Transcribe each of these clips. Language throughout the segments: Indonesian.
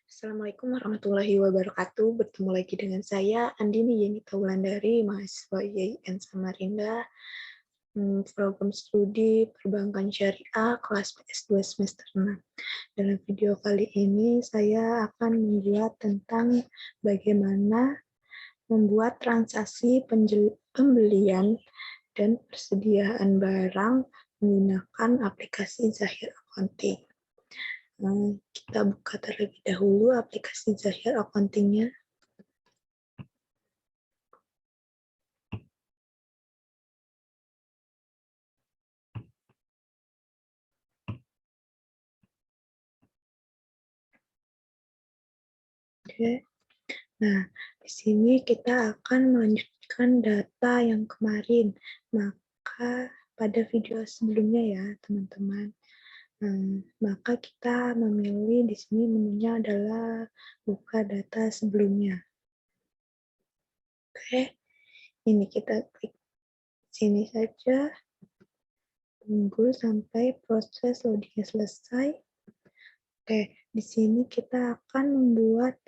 Assalamualaikum warahmatullahi wabarakatuh. Bertemu lagi dengan saya, Andini Yenita Wulandari, mahasiswa IAIN Samarinda, program studi Perbankan Syariah, kelas PS2 semester 6. Dalam video kali ini, saya akan membuat tentang bagaimana membuat transaksi pembelian dan persediaan barang menggunakan aplikasi Zahir Accounting. Kita buka terlebih dahulu aplikasi Zahir Accounting-nya. Oke. Nah, di sini kita akan melanjutkan data yang kemarin. Maka pada video sebelumnya ya, teman-teman. Maka kita memilih di sini menunya adalah buka data sebelumnya. Oke, ini kita klik sini saja. Tunggu sampai proses loadingnya selesai. Oke, di sini kita akan membuat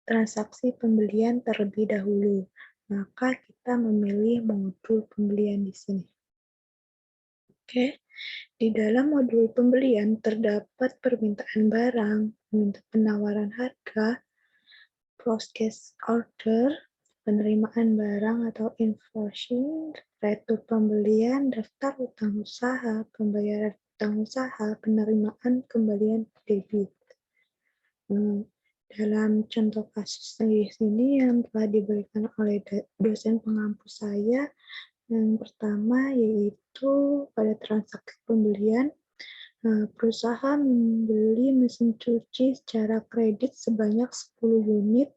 transaksi pembelian terlebih dahulu. Maka kita memilih modul pembelian di sini. Oke, di dalam modul pembelian terdapat permintaan barang, penawaran harga, process order, penerimaan barang atau invoicing, retur pembelian, daftar utang usaha, pembayaran utang usaha, penerimaan kembalian debit. Dalam contoh kasus di sini yang telah diberikan oleh dosen pengampu saya, yang pertama yaitu pada transaksi pembelian, perusahaan membeli mesin cuci secara kredit sebanyak 10 unit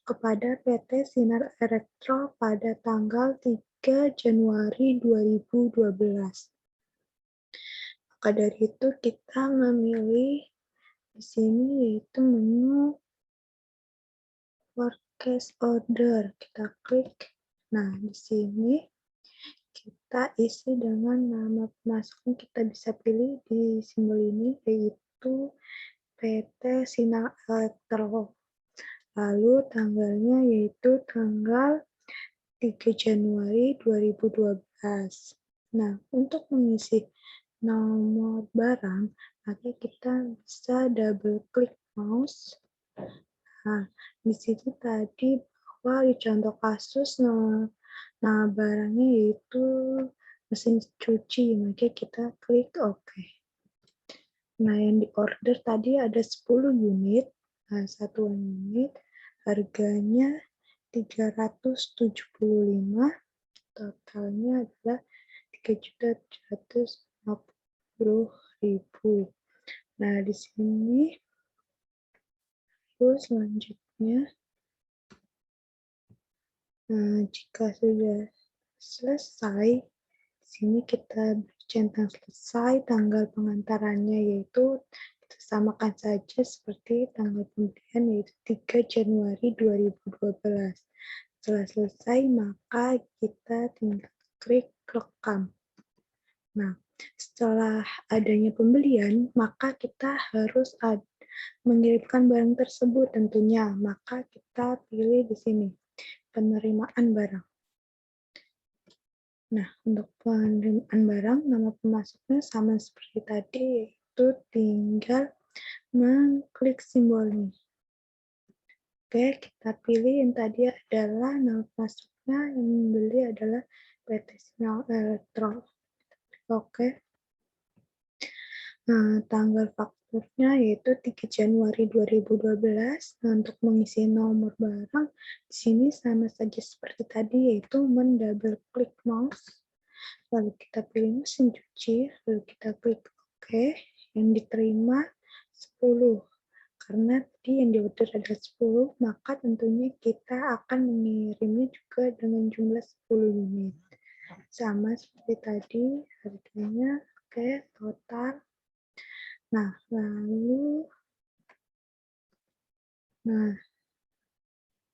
kepada PT Sinar Elektro pada tanggal 3 Januari 2012. Maka dari itu kita memilih di sini yaitu menu purchase order. Kita klik. Nah, di sini kita isi dengan nama pemasoknya, kita bisa pilih di simbol ini yaitu PT Sinar Elektro. Lalu tanggalnya yaitu tanggal 3 Januari 2012. Nah, untuk mengisi nomor barang, maka kita bisa double klik mouse. Nah, di sini tadi bahwa di contoh kasus nah barangnya yaitu mesin cuci, maka kita klik OK. Nah, yang di order tadi ada 10 unit. Nah, satuan unit harganya 375, totalnya adalah 3.750.000. Nah, di sini terus selanjutnya, jika sudah selesai, di sini kita centang selesai, tanggal pengantarannya yaitu kita samakan saja seperti tanggal pembelian yaitu 3 Januari 2012. Setelah selesai, maka kita tinggal klik rekam. Nah, setelah adanya pembelian, maka kita harus mengirimkan barang tersebut tentunya. Maka kita pilih di sini, penerimaan barang. Nah, untuk penerimaan barang, nama pemasoknya sama seperti tadi, yaitu tinggal mengklik simbol ini. Oke, kita pilih yang tadi adalah nama pemasoknya, yang membeli adalah PT Sinar Elektro. Oke. Nah, tanggal fakturnya yaitu 3 Januari 2012. Nah, untuk mengisi nomor barang, di sini sama saja seperti tadi, yaitu mendouble klik mouse. Lalu kita pilih mesin cuci, lalu kita klik OK. Yang diterima 10. Karena tadi yang diorder ada 10, maka tentunya kita akan mengirimnya juga dengan jumlah 10 unit. Sama seperti tadi, harganya oke, total. Nah,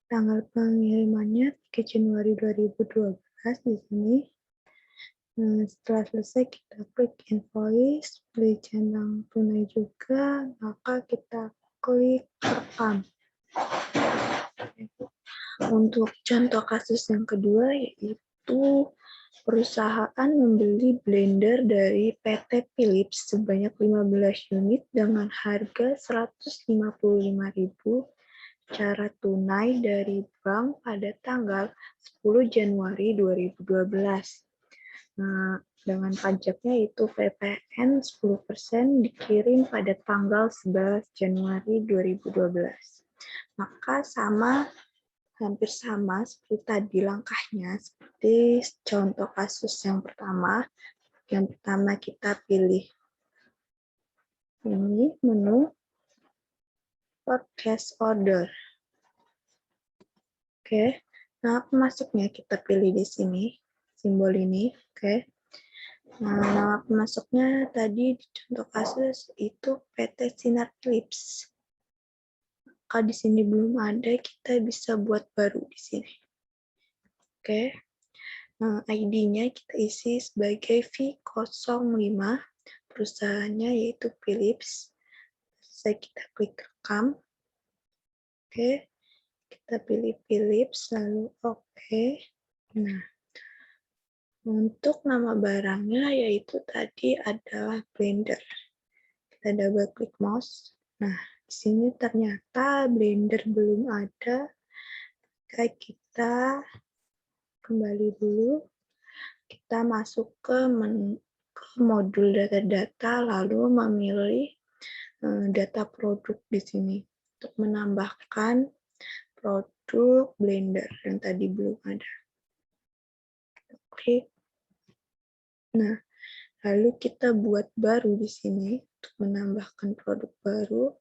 tanggal pengirimannya 3 Januari 2012 di sini. Nah, setelah selesai kita klik invoice, pilih centang tunai juga, maka kita klik rekam. Untuk contoh kasus yang kedua yaitu perusahaan membeli blender dari PT Philips sebanyak 15 unit dengan harga 155.000 secara tunai dari bank pada tanggal 10 Januari 2012. Nah, dengan pajaknya itu PPN 10% dikirim pada tanggal 11 Januari 2012. Maka hampir sama seperti tadi langkahnya, seperti contoh kasus yang pertama. Yang pertama kita pilih ini menu purchase order. Oke, nah pemasoknya kita pilih di sini, simbol ini. Oke, nah nama pemasoknya tadi di contoh kasus itu PT Sinar Philips. Kalau di sini belum ada, kita bisa buat baru di sini. Oke. ID-nya kita isi sebagai V05, perusahaannya yaitu Philips. Saya kita klik rekam. Oke. Kita pilih Philips, lalu oke. Nah, untuk nama barangnya yaitu tadi adalah blender. Kita double klik mouse. Nah, di sini ternyata blender belum ada. Kita kembali dulu. Kita masuk ke modul data-data, lalu memilih data produk di sini untuk menambahkan produk blender yang tadi belum ada. Klik. Nah, lalu kita buat baru di sini untuk menambahkan produk baru.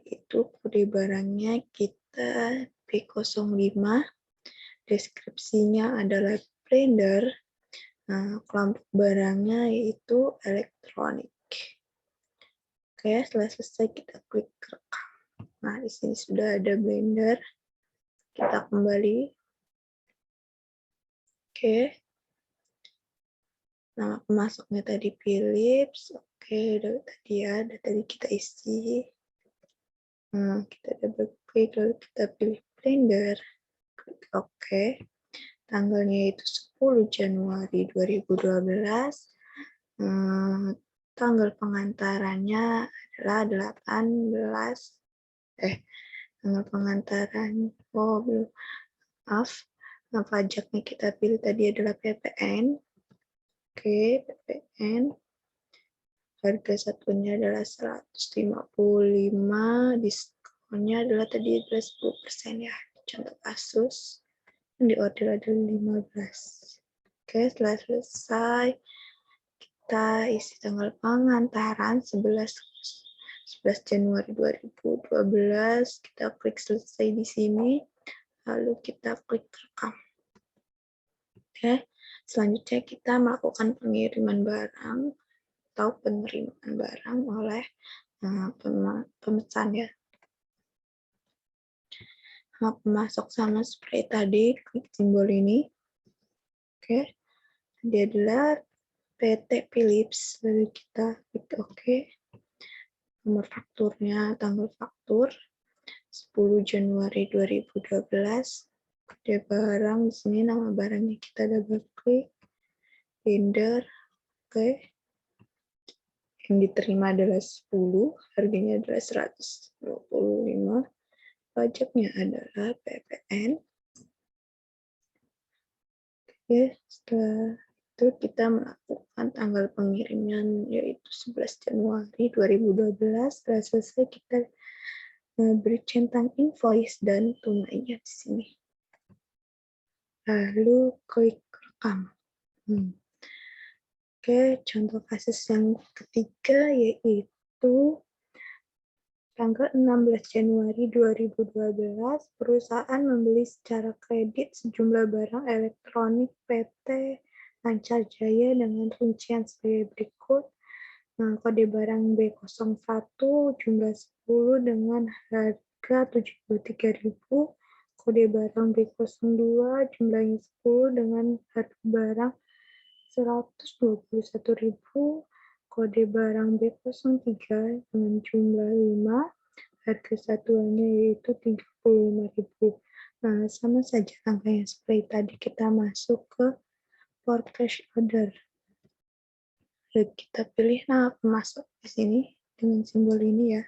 Itu kode barangnya kita B05. Deskripsinya adalah blender. Nah, kelompok barangnya yaitu elektronik. Oke, setelah selesai kita klik rekam. Nah, di sini sudah ada blender. Kita kembali. Oke. Nama pemasoknya tadi Philips. Oke, tadi ya, tadi kita isi. Nah, kita double klik, lalu kita pilih blender. Klik oke. Tanggalnya itu 10 Januari 2012. Tanggal pengantarannya adalah 18. Tanggal pengantaran. Oh, belum. Maaf. Nah, pajaknya kita pilih tadi adalah PPN. Oke, PPN. Harga satunya adalah 155, diskonnya adalah tadi adalah 10% ya. Contoh kasus. Yang diorder adalah 15. Oke, setelah selesai, kita isi tanggal pengantaran 11 Januari 2012. Kita klik selesai di sini. Lalu kita klik rekam. Oke, selanjutnya kita melakukan pengiriman barang atau penerimaan barang oleh pemesan ya. Pemasok sama seperti tadi, klik simbol ini. Oke, dia adalah PT Philips, lalu kita klik oke. Nomor fakturnya, tanggal faktur 10 Januari 2012. Kode barang di sini, nama barangnya kita double klik. Blender, oke. Yang diterima adalah 10, harganya adalah 125. Pajaknya adalah PPN. Oke, setelah itu kita melakukan tanggal pengiriman yaitu 11 Januari 2012. Setelah selesai kita beri centang invoice dan tunainya di sini. Lalu klik rekam. Oke, contoh kasus yang ketiga yaitu tanggal 16 Januari 2012, perusahaan membeli secara kredit sejumlah barang elektronik PT Lancar Jaya dengan rincian sebagai berikut. Kode barang B01 jumlah 10 dengan harga 73.000. Kode barang B02 jumlahnya 10 dengan harga barang 121.000, kode barang B03 dengan jumlah 5, harga satuannya yaitu 35.000. Nah, sama saja angkanya seperti tadi, kita masuk ke purchase order. Lalu kita pilih nama pemasok di sini dengan simbol ini ya.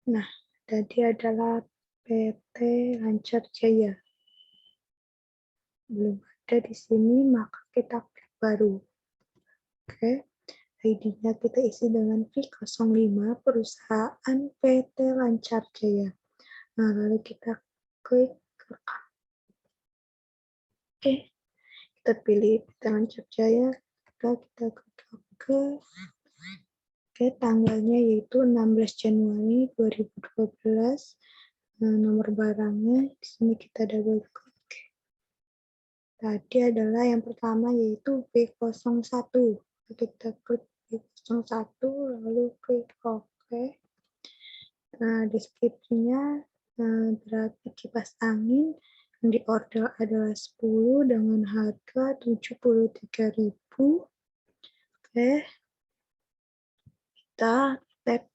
Nah, tadi adalah PT Lancar Jaya. Belum ada di sini, maka kita klik baru. Oke, ID-nya kita isi dengan V05 perusahaan PT Lancar Jaya. Nah, lalu kita klik rekam. Oke, kita pilih PT Lancar Jaya, kita klik oke. Oke, tanggalnya yaitu 16 Januari 2012. Nah, nomor barangnya di sini kita double klik. Tadi adalah yang pertama yaitu B01. Kita klik B01 lalu klik OK. Nah, deskripsinya berarti kipas angin yang diorder adalah 10 dengan harga 73.000. Oke. Kita tap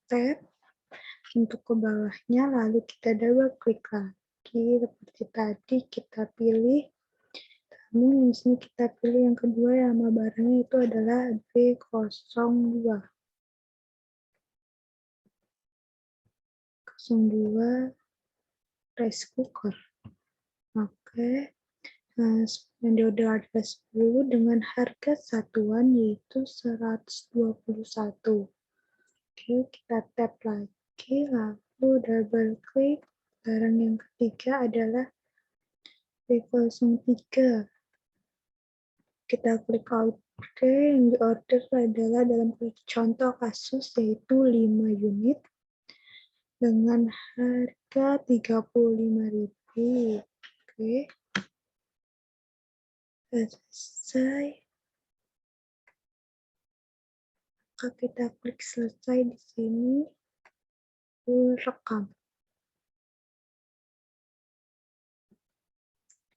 untuk ke bawahnya, lalu kita double klik lagi seperti tadi, kita pilih. Namun di sini kita pilih yang kedua, nama barangnya itu adalah B02. 02 rice cooker. Oke. Nah, yang diorder adalah 10 dengan harga satuan yaitu 121. Oke, kita tap lagi, lalu double klik. Barang yang ketiga adalah B03. Kita klik OK, yang diorder adalah dalam contoh kasus yaitu 5 unit dengan harga 35.000. Oke. Selesai. Maka kita klik selesai di sini. Rekam.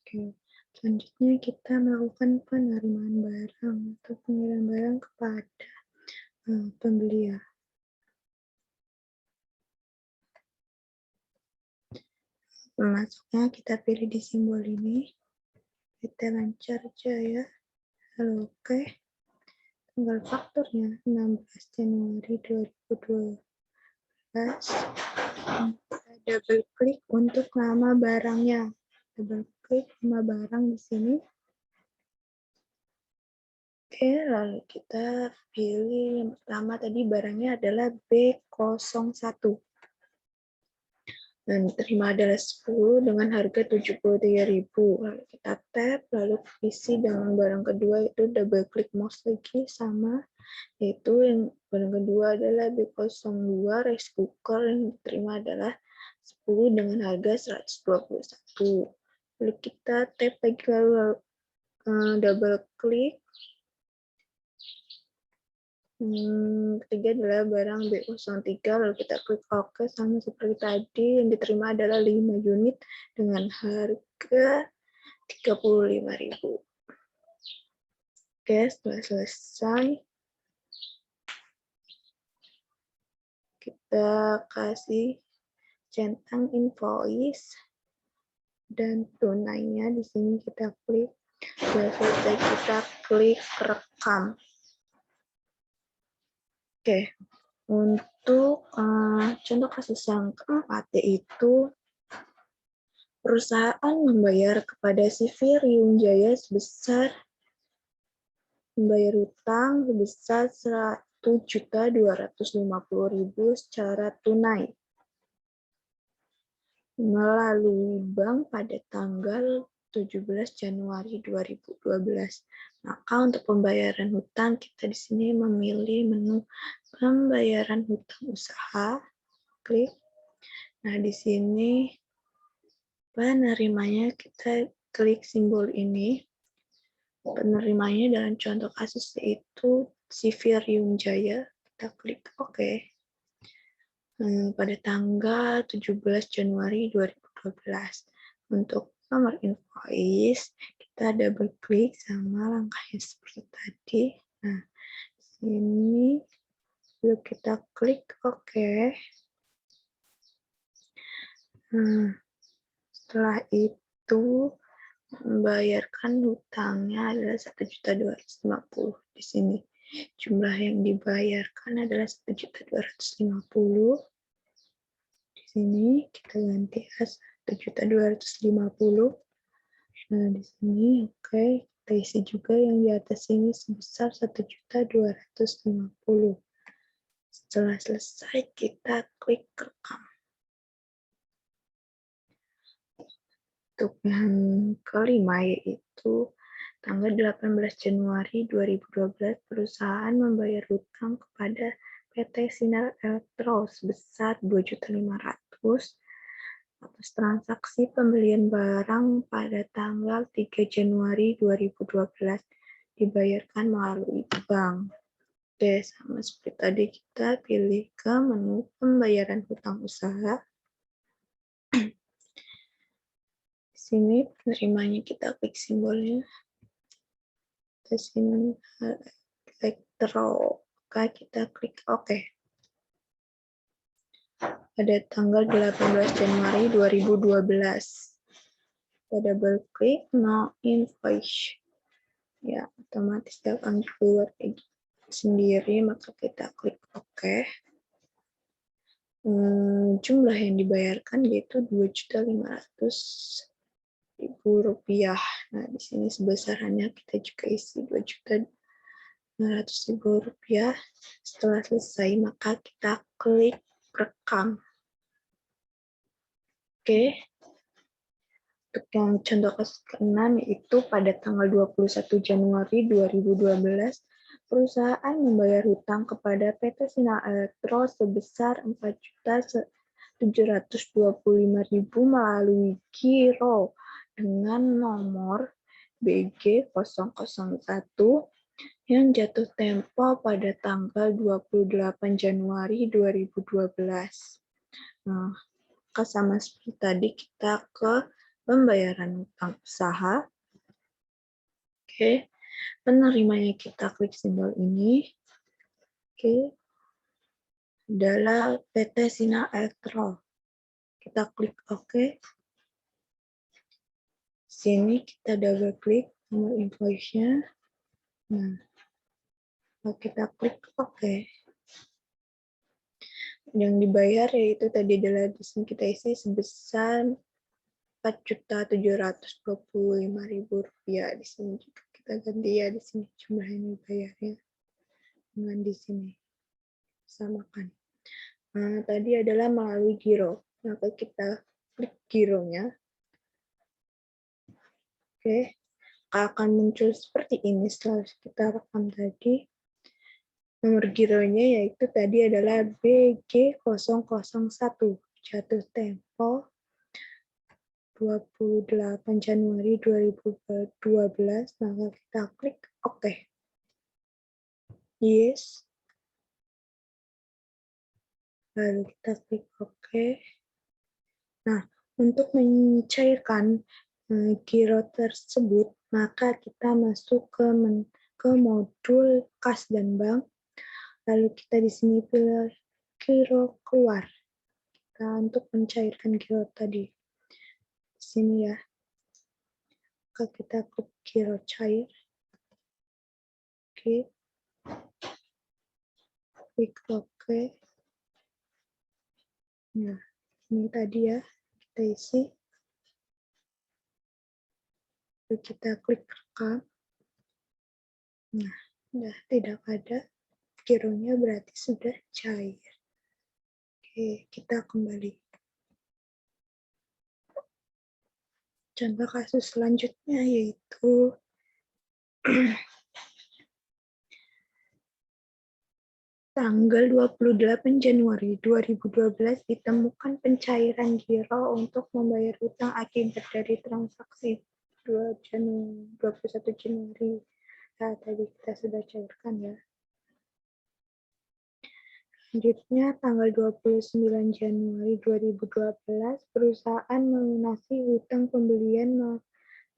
Oke. Selanjutnya kita melakukan penerimaan barang atau pengiriman barang kepada pembeli ya. Pemasoknya kita pilih di simbol ini. PT Lancar Jaya. Lalu oke. Tanggal fakturnya 16 Januari 2012. Kita double klik untuk nama barangnya. Double klik nama barang di sini. Oke, lalu kita pilih yang pertama tadi barangnya adalah B01. Dan diterima adalah 10 dengan harga 73.000. Lalu kita tap, lalu isi dengan barang kedua itu double klik mouse lagi sama, yaitu yang barang kedua adalah B02 rice cooker yang diterima adalah 10 dengan harga 121. Lalu kita tap lagi lalu double klik. Ketiga adalah barang B03, lalu kita klik OK sama seperti tadi, yang diterima adalah 5 unit dengan harga 35.000. Oke, setelah selesai, kita kasih centang invoice dan tunainya di sini kita klik. Setelah selesai kita klik rekam. Oke, untuk contoh kasus yang keempat yaitu perusahaan membayar kepada si Virium Jaya sebesar membayar hutang sebesar 1.250.000 secara tunai melalui bank pada tanggal 17 Januari 2012. Maka untuk pembayaran hutang kita di sini memilih menu pembayaran hutang usaha. Klik. Nah, di sini penerimanya kita klik simbol ini. Penerimanya dalam contoh kasus yaitu si Virium Jaya. Kita klik OK. Pada tanggal 17 Januari 2012. Untuk nomor invoice, kita double klik sama langkahnya seperti tadi. Nah, sini lalu kita klik OK. Nah, setelah itu membayarkan hutangnya adalah 1.250.000 di sini. Jumlah yang dibayarkan adalah 1.250.000. Di sini kita ganti 1.250.000. Nah, di sini oke, kita isi juga yang di atas ini sebesar 1.250.000. Setelah selesai, kita klik rekam. Untuk yang kelima yaitu tanggal 18 Januari 2012 perusahaan membayar hutang kepada PT Sinar Elektro sebesar 2.500.000 atas transaksi pembelian barang pada tanggal 3 Januari 2012 dibayarkan melalui bank. Oke, sama seperti tadi kita pilih ke menu pembayaran hutang usaha. Di sini penerimanya kita klik simbolnya. Di sini elektro, kita klik OK. Pada tanggal 18 Januari 2012. Kita double klik no invoice. Ya, otomatis dia akan keluar sendiri, maka kita klik OK. Jumlah yang dibayarkan yaitu 2.500.000 rupiah. Nah, di sini sebesarannya kita juga isi 2.500.000 rupiah. Setelah selesai, maka kita klik rekam. Oke. Untuk yang contoh kasus ke-6 yaitu pada tanggal 21 Januari 2012, perusahaan membayar hutang kepada PT Sinar Elektro sebesar 4.725.000 melalui giro dengan nomor BG 001 yang jatuh tempo pada tanggal 28 Januari 2012. Nah, sama seperti tadi kita ke pembayaran hutang usaha. Oke, penerimanya kita klik simbol ini. Oke, adalah PT Sinar Elektro. Kita klik OK. Sini kita double klik nomor invoice-nya. Nah, kita klik OK. Yang dibayar yaitu tadi adalah di sini kita isi sebesar 4.725.000 rupiah. Di sini juga kita ganti ya, di sini jumlah yang dibayarnya dengan di sini samakan. Nah, tadi adalah melalui giro. Maka kita klik gironya. Oke, akan muncul seperti ini setelah kita rekam tadi. Nomor gironya yaitu tadi adalah BG001, jatuh tempo 28 Januari 2012, maka kita klik OK. Yes. Lalu kita klik OK. Nah, untuk mencairkan giro tersebut, maka kita masuk ke modul kas dan bank. Lalu kita di sini pilih giro keluar. Kita untuk mencairkan giro tadi. Di sini ya. Maka kita klik giro cair. Oke. Klik OK. Nah, ini tadi ya. Kita isi. Lalu kita klik rekam. Nah, sudah tidak ada. Gironya berarti sudah cair. Oke, kita kembali. Contoh kasus selanjutnya yaitu tanggal 28 Januari 2012 ditemukan pencairan giro untuk membayar hutang akibat dari transaksi 21 Januari. Nah, tadi kita sudah cairkan ya. Selanjutnya, tanggal 29 Januari 2012, perusahaan melunasi hutang pembelian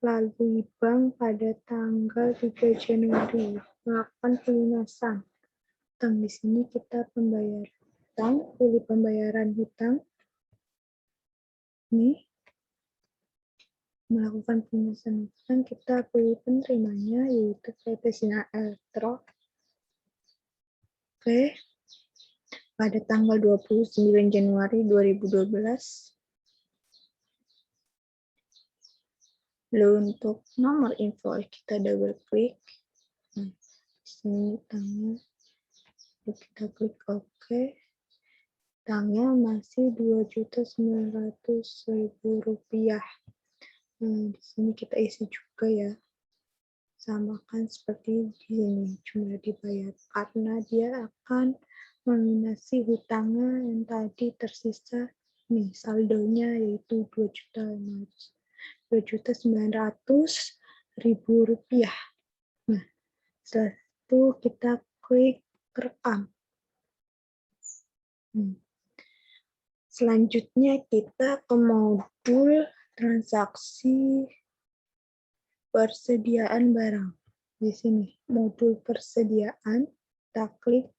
lalui bank pada tanggal 3 Januari. Melakukan pelunasan. Hutang di sini kita pembayaran hutang, pilih pembayaran hutang. Ini melakukan pelunasan hutang, kita pilih penerimanya yaitu PT Sinar Elektro. Oke. Pada tanggal 29 Januari 2012. Lalu untuk nomor invoice kita double klik. Nah, di sini tanggal. Kita klik OK. Tanggal masih Rp2.900.000. Nah, di sini kita isi juga ya. Samakan seperti di sini, jumlah dibayar karena dia akan melunasi hutangnya yang tadi tersisa. Nih, saldonya yaitu Rp2.900.000. Nah, setelah itu kita klik rekam. Selanjutnya kita ke modul transaksi persediaan barang. Di sini, modul persediaan, kita klik.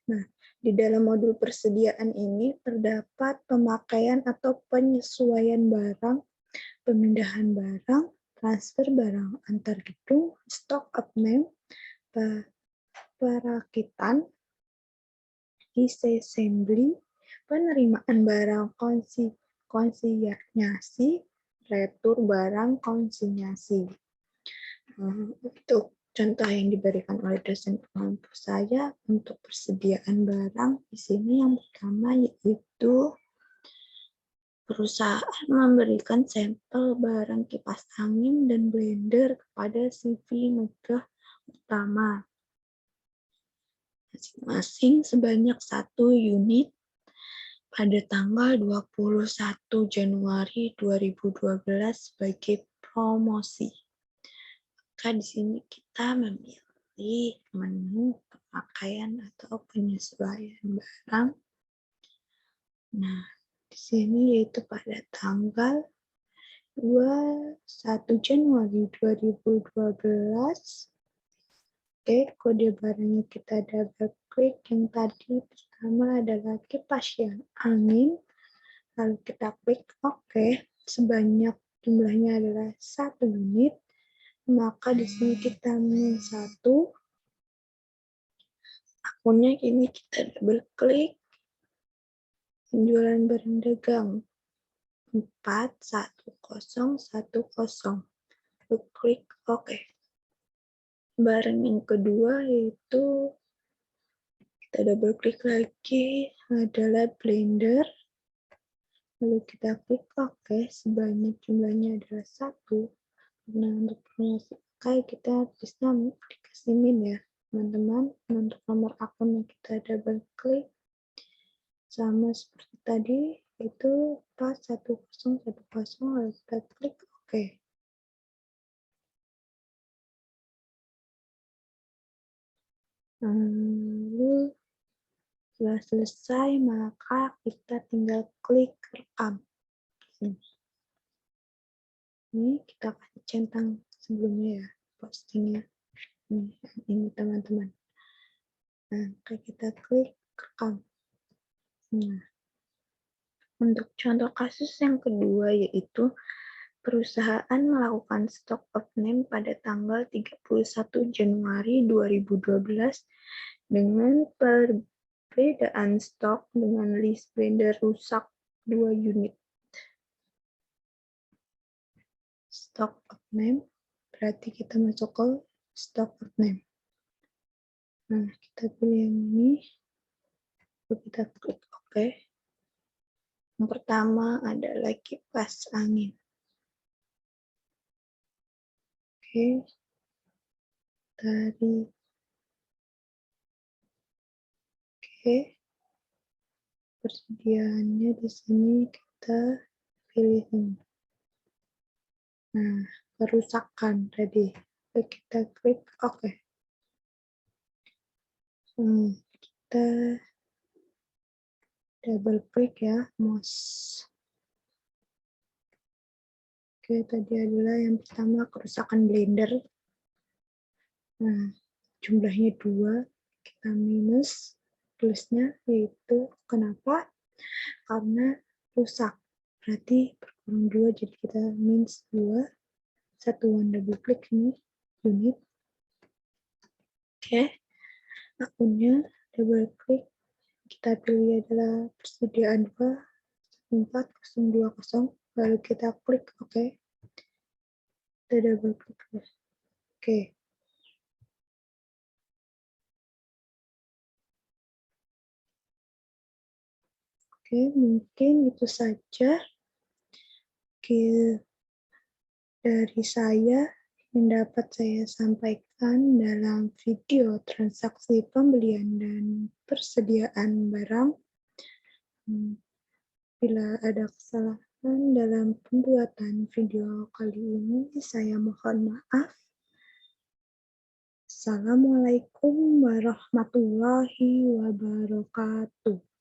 Nah, di dalam modul persediaan ini terdapat pemakaian atau penyesuaian barang, pemindahan barang, transfer barang antar gedung, stock up name, perakitan, disassembly, penerimaan barang konsinyasi, retur barang konsinyasi. Untuk contoh yang diberikan oleh dosen pengampu saya untuk persediaan barang di sini yang pertama yaitu perusahaan memberikan sampel barang kipas angin dan blender kepada CV Megah Utama masing-masing sebanyak 1 unit pada tanggal 21 Januari 2012 sebagai promosi. Maka di sini kita memilih menu pemakaian atau penyesuaian barang. Nah, di sini yaitu pada tanggal 21 Januari 2012. Oke, kode barangnya kita double klik. Yang tadi pertama adalah kipas angin. Lalu kita klik OK. Sebanyak jumlahnya adalah 1 unit. Maka di sini kita minus 1. Akunnya ini kita double klik. Penjualan barang dagang 411010. Lalu klik OK. Barang yang kedua yaitu kita double klik lagi adalah blender. Lalu kita klik OK. Sebanyak jumlahnya adalah 1. Nah, untuk promosi pakai kita bisa aplikasi min ya, teman-teman. Untuk nomor akunnya kita double klik. Sama seperti tadi, itu pas 1010, lalu kita klik OK. Lalu setelah selesai, maka kita tinggal klik rekam. Ini kita kasih centang sebelumnya ya, postingnya. Ini teman-teman. Nah, kita klik rekam. Nah, untuk contoh kasus yang kedua yaitu perusahaan melakukan stock of name pada tanggal 31 Januari 2012 dengan perbedaan stok dengan list blender rusak 2 unit. Stock of name, berarti kita masuk ke stock of name. Nah, kita pilih yang ini, lalu kita klik OK. Yang pertama adalah kipas angin. Oke, dari persediaannya di sini kita pilih ini. Nah, kerusakan tadi. Kita klik OK. Kita double klik ya, mouse. Oke, tadi adalah yang pertama kerusakan blender. Nah, jumlahnya 2, kita minus, tulisnya yaitu kenapa? Karena rusak. Berarti berkurang 2, jadi kita minus 2. Satuan double klik ini, unit. Oke, akunnya double klik. Kita pilih adalah persediaan 2, 4020, lalu kita klik OK. Kita double klik ya. Oke. Oke, mungkin itu saja dari saya yang dapat saya sampaikan dalam video transaksi pembelian dan persediaan barang. Bila ada kesalahan dalam pembuatan video kali ini, saya mohon maaf. Assalamualaikum warahmatullahi wabarakatuh.